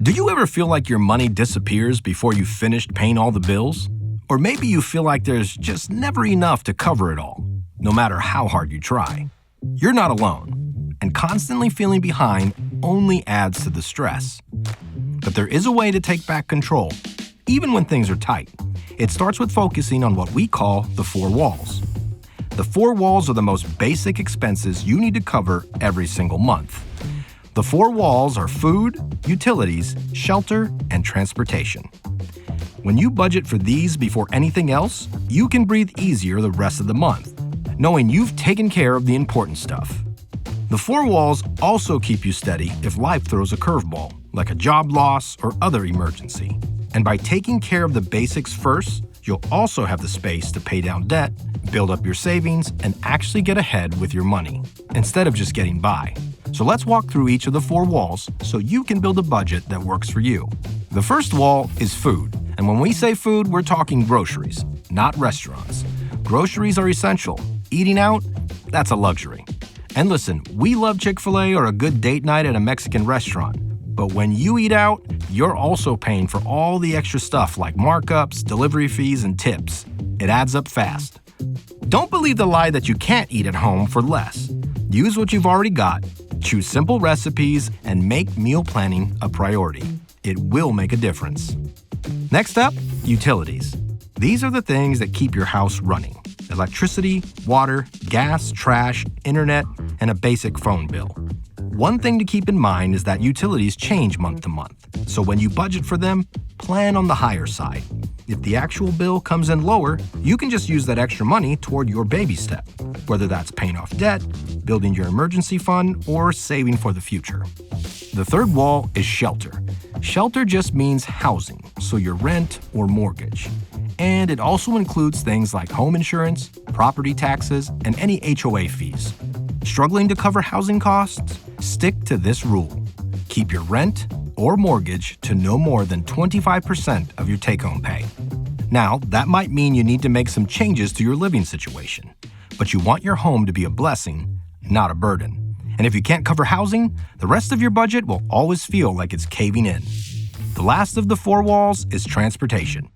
Do you ever feel like your money disappears before you've finished paying all the bills? Or maybe you feel like there's just never enough to cover it all, no matter how hard you try. You're not alone, and constantly feeling behind only adds to the stress. But there is a way to take back control, even when things are tight. It starts with focusing on what we call the 4 walls. The 4 walls are the most basic expenses you need to cover every single month. The 4 walls are food, utilities, shelter, and transportation. When you budget for these before anything else, you can breathe easier the rest of the month, knowing you've taken care of the important stuff. The 4 walls also keep you steady if life throws a curveball, like a job loss or other emergency. And by taking care of the basics first, you'll also have the space to pay down debt, build up your savings, and actually get ahead with your money, instead of just getting by. So let's walk through each of the 4 walls so you can build a budget that works for you. The first wall is food. And when we say food, we're talking groceries, not restaurants. Groceries are essential. Eating out, that's a luxury. And listen, we love Chick-fil-A or a good date night at a Mexican restaurant. But when you eat out, you're also paying for all the extra stuff like markups, delivery fees, and tips. It adds up fast. Don't believe the lie that you can't eat at home for less. Use what you've already got, choose simple recipes, and make meal planning a priority. It will make a difference. Next up, utilities. These are the things that keep your house running. Electricity, water, gas, trash, internet, and a basic phone bill. One thing to keep in mind is that utilities change month to month, so when you budget for them, plan on the higher side. If the actual bill comes in lower, you can just use that extra money toward your baby step, whether that's paying off debt, building your emergency fund, or saving for the future. The third wall is shelter. Shelter just means housing, so your rent or mortgage. And it also includes things like home insurance, property taxes, and any HOA fees. Struggling to cover housing costs? Stick to this rule. Keep your rent or mortgage to no more than 25% of your take-home pay. Now, that might mean you need to make some changes to your living situation, but you want your home to be a blessing, not a burden. And if you can't cover housing, the rest of your budget will always feel like it's caving in. The last of the 4 walls is transportation.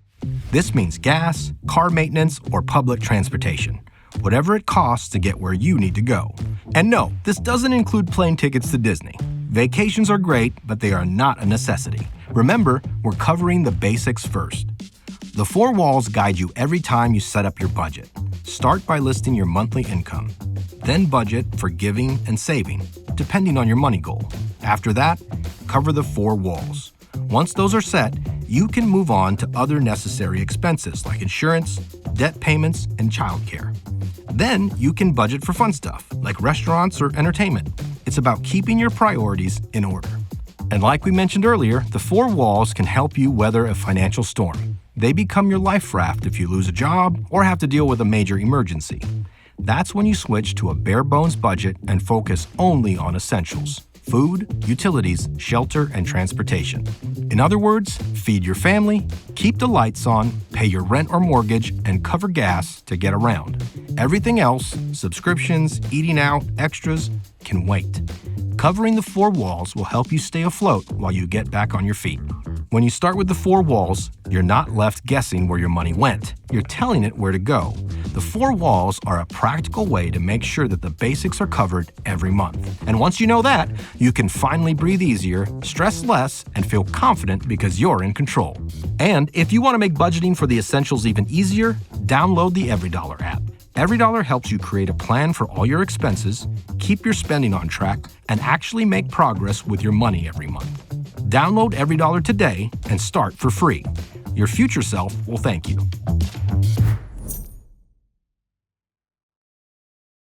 This means gas, car maintenance, or public transportation, whatever it costs to get where you need to go. And no, this doesn't include plane tickets to Disney. Vacations are great, but they are not a necessity. Remember, we're covering the basics first. The 4 walls guide you every time you set up your budget. Start by listing your monthly income. Then budget for giving and saving, depending on your money goal. After that, cover the 4 walls. Once those are set, you can move on to other necessary expenses like insurance, debt payments, and childcare. Then you can budget for fun stuff like restaurants or entertainment. It's about keeping your priorities in order. And like we mentioned earlier, the 4 walls can help you weather a financial storm. They become your life raft if you lose a job or have to deal with a major emergency. That's when you switch to a bare-bones budget and focus only on essentials: food, utilities, shelter, and transportation. In other words, feed your family, keep the lights on, pay your rent or mortgage, and cover gas to get around. Everything else, subscriptions, eating out, extras, can wait. Covering the 4 walls will help you stay afloat while you get back on your feet. When you start with the 4 walls, you're not left guessing where your money went. You're telling it where to go. The 4 walls are a practical way to make sure that the basics are covered every month. And once you know that, you can finally breathe easier, stress less, and feel confident because you're in control. And if you want to make budgeting for the essentials even easier, download the EveryDollar app. EveryDollar helps you create a plan for all your expenses, keep your spending on track, and actually make progress with your money every month. Download EveryDollar today and start for free. Your future self will thank you.